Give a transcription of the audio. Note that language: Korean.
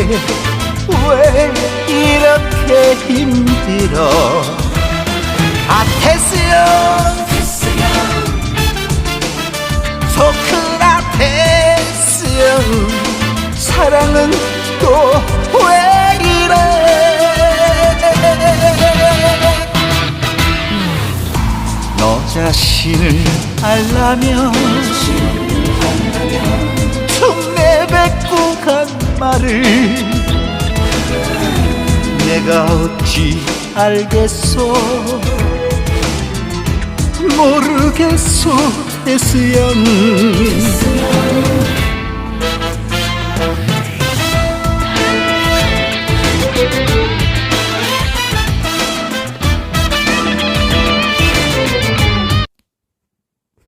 왜 이렇게 힘들어. 아 테스형, 소크라테스 형, 사랑은 또 왜 이래. 너 자신을 알라면 좀 내뱉고 간 말을 내가 어찌 알겠소. 모르겠소 테스형.